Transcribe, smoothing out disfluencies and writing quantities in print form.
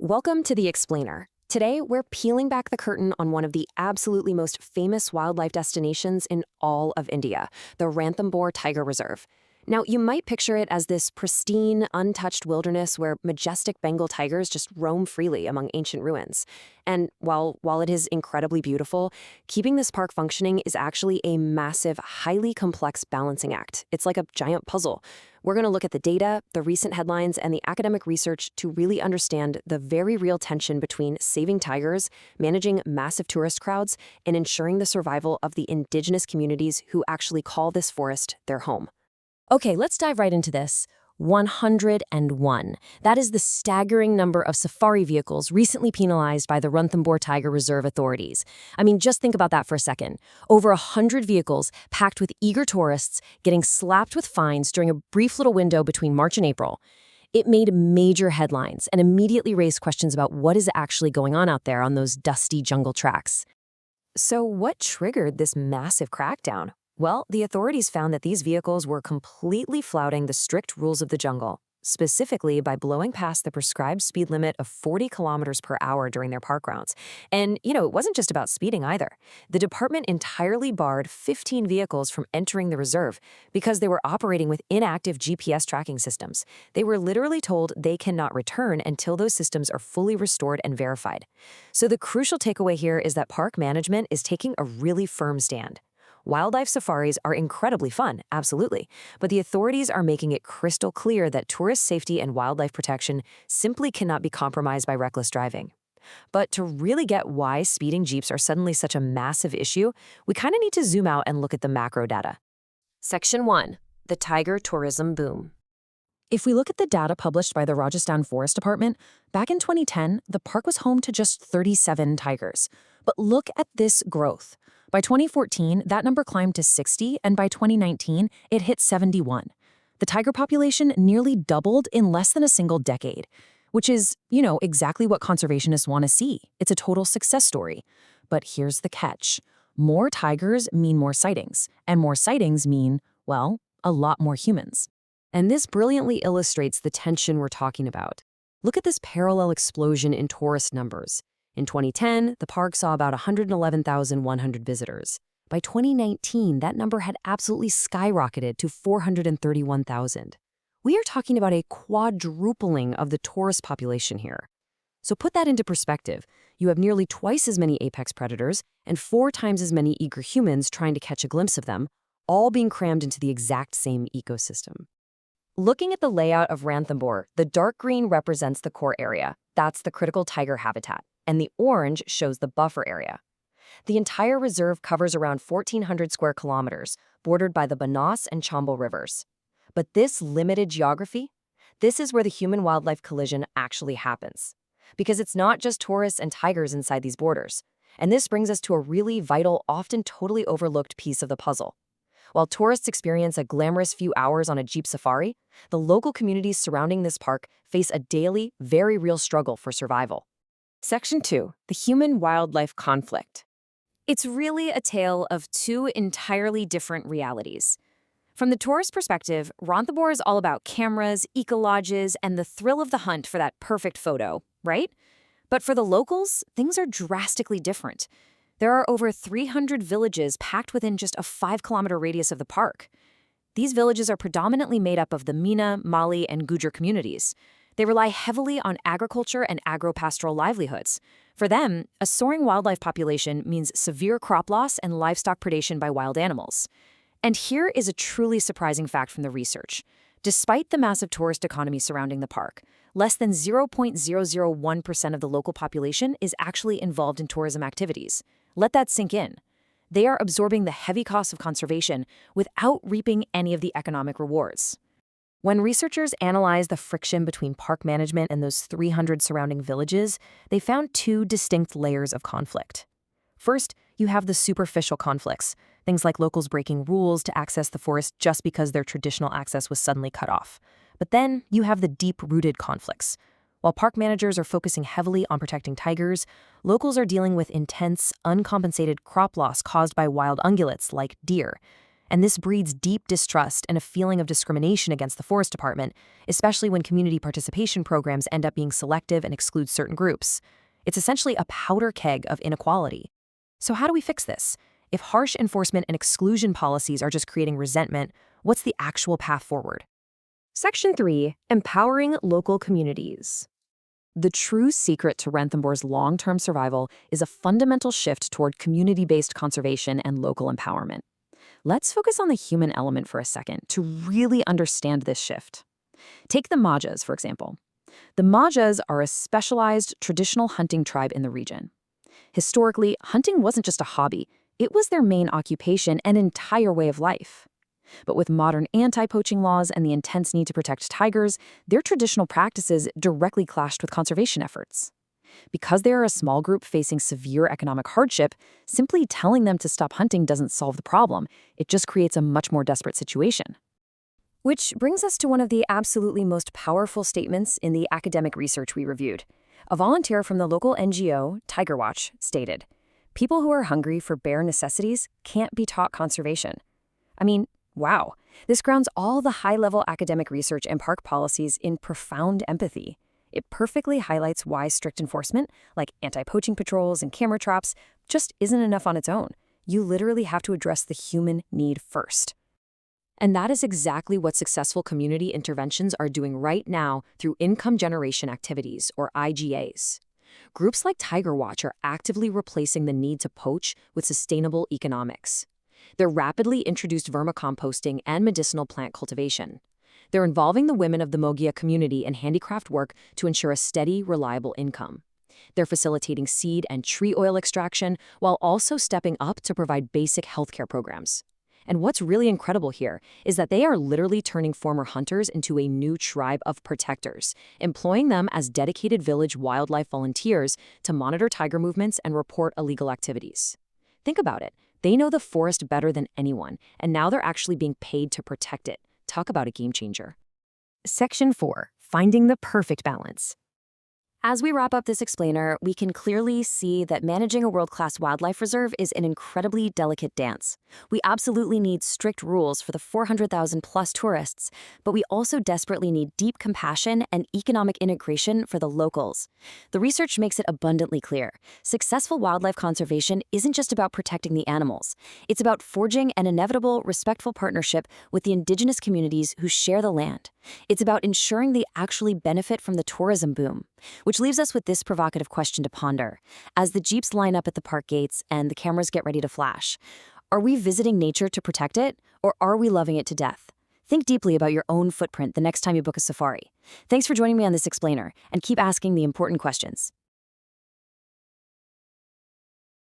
Welcome to The Explainer. Today, we're peeling back the curtain on one of the absolutely most famous wildlife destinations in all of India, the Ranthambore Tiger Reserve. Now, you might picture it as this pristine, untouched wilderness where majestic Bengal tigers just roam freely among ancient ruins. And while it is incredibly beautiful, keeping this park functioning is actually a massive, highly complex balancing act. It's like a giant puzzle. We're going to look at the data, the recent headlines, and the academic research to really understand the very real tension between saving tigers, managing massive tourist crowds, and ensuring the survival of the indigenous communities who actually call this forest their home. Okay, let's dive right into this. 101. That is the staggering number of safari vehicles recently penalized by the Ranthambore Tiger Reserve authorities. I mean, just think about that for a second. Over 100 vehicles packed with eager tourists getting slapped with fines during a brief little window between March and April. It made major headlines and immediately raised questions about what is actually going on out there on those dusty jungle tracks. So what triggered this massive crackdown? Well, the authorities found that these vehicles were completely flouting the strict rules of the jungle, specifically by blowing past the prescribed speed limit of 40 kilometers per hour during their park rounds. And, it wasn't just about speeding either. The department entirely barred 15 vehicles from entering the reserve because they were operating with inactive GPS tracking systems. They were literally told they cannot return until those systems are fully restored and verified. So the crucial takeaway here is that park management is taking a really firm stand. Wildlife safaris are incredibly fun, absolutely, but the authorities are making it crystal clear that tourist safety and wildlife protection simply cannot be compromised by reckless driving. But to really get why speeding jeeps are suddenly such a massive issue, we kind of need to zoom out and look at the macro data. Section 1. The tiger tourism boom. If we look at the data published by the Rajasthan Forest Department, back in 2010, the park was home to just 37 tigers. But look at this growth. By 2014, that number climbed to 60, and by 2019, it hit 71. The tiger population nearly doubled in less than a single decade, which is, exactly what conservationists want to see. It's a total success story. But here's the catch. More tigers mean more sightings, and more sightings mean, well, a lot more humans. And this brilliantly illustrates the tension we're talking about. Look at this parallel explosion in tourist numbers. In 2010, the park saw about 111,100 visitors. By 2019, that number had absolutely skyrocketed to 431,000. We are talking about a quadrupling of the tourist population here. So put that into perspective. You have nearly twice as many apex predators and 4 times as many eager humans trying to catch a glimpse of them, all being crammed into the exact same ecosystem. Looking at the layout of Ranthambore, the dark green represents the core area. That's the critical tiger habitat. And the orange shows the buffer area. The entire reserve covers around 1,400 square kilometers, bordered by the Banas and Chambal rivers. But this limited geography, this is where the human-wildlife collision actually happens. Because it's not just tourists and tigers inside these borders. And this brings us to a really vital, often totally overlooked piece of the puzzle. While tourists experience a glamorous few hours on a jeep safari, the local communities surrounding this park face a daily, very real struggle for survival. Section 2. The human-wildlife conflict. It's really a tale of 2 entirely different realities. From the tourist perspective, Ranthambore is all about cameras, eco-lodges, and the thrill of the hunt for that perfect photo, right? But for the locals, things are drastically different. There are over 300 villages packed within just a 5-kilometer radius of the park. These villages are predominantly made up of the Meena, Mali, and Gujar communities. They rely heavily on agriculture and agro-pastoral livelihoods. For them, a soaring wildlife population means severe crop loss and livestock predation by wild animals. And here is a truly surprising fact from the research. Despite the massive tourist economy surrounding the park, less than 0.001% of the local population is actually involved in tourism activities. Let that sink in. They are absorbing the heavy costs of conservation without reaping any of the economic rewards. When researchers analyzed the friction between park management and those 300 surrounding villages, they found 2 distinct layers of conflict. First, you have the superficial conflicts, things like locals breaking rules to access the forest just because their traditional access was suddenly cut off. But then you have the deep-rooted conflicts. While park managers are focusing heavily on protecting tigers, locals are dealing with intense, uncompensated crop loss caused by wild ungulates like deer. And this breeds deep distrust and a feeling of discrimination against the Forest Department, especially when community participation programs end up being selective and exclude certain groups. It's essentially a powder keg of inequality. So how do we fix this? If harsh enforcement and exclusion policies are just creating resentment, what's the actual path forward? Section 3. Empowering local communities. The true secret to Ranthambore's long-term survival is a fundamental shift toward community-based conservation and local empowerment. Let's focus on the human element for a second to really understand this shift. Take the Majas, for example. The Majas are a specialized traditional hunting tribe in the region. Historically, hunting wasn't just a hobby, it was their main occupation and entire way of life. But with modern anti-poaching laws and the intense need to protect tigers, their traditional practices directly clashed with conservation efforts. Because they are a small group facing severe economic hardship, simply telling them to stop hunting doesn't solve the problem. It just creates a much more desperate situation. Which brings us to one of the absolutely most powerful statements in the academic research we reviewed. A volunteer from the local NGO, Tiger Watch, stated, "People who are hungry for bare necessities can't be taught conservation." I mean, wow. This grounds all the high-level academic research and park policies in profound empathy. It perfectly highlights why strict enforcement, like anti-poaching patrols and camera traps, just isn't enough on its own. You literally have to address the human need first. And that is exactly what successful community interventions are doing right now through income generation activities, or IGAs. Groups like Tiger Watch are actively replacing the need to poach with sustainable economics. They're rapidly introduced vermicomposting and medicinal plant cultivation. They're involving the women of the Mogia community in handicraft work to ensure a steady, reliable income. They're facilitating seed and tree oil extraction while also stepping up to provide basic healthcare programs. And what's really incredible here is that they are literally turning former hunters into a new tribe of protectors, employing them as dedicated village wildlife volunteers to monitor tiger movements and report illegal activities. Think about it. They know the forest better than anyone, and now they're actually being paid to protect it. Talk about a game changer. Section 4. Finding the perfect balance. As we wrap up this explainer, we can clearly see that managing a world-class wildlife reserve is an incredibly delicate dance. We absolutely need strict rules for the 400,000-plus tourists, but we also desperately need deep compassion and economic integration for the locals. The research makes it abundantly clear. Successful wildlife conservation isn't just about protecting the animals. It's about forging an inevitable, respectful partnership with the indigenous communities who share the land. It's about ensuring they actually benefit from the tourism boom. Which leaves us with this provocative question to ponder. As the jeeps line up at the park gates and the cameras get ready to flash, are we visiting nature to protect it, or are we loving it to death? Think deeply about your own footprint the next time you book a safari. Thanks for joining me on this explainer, and keep asking the important questions.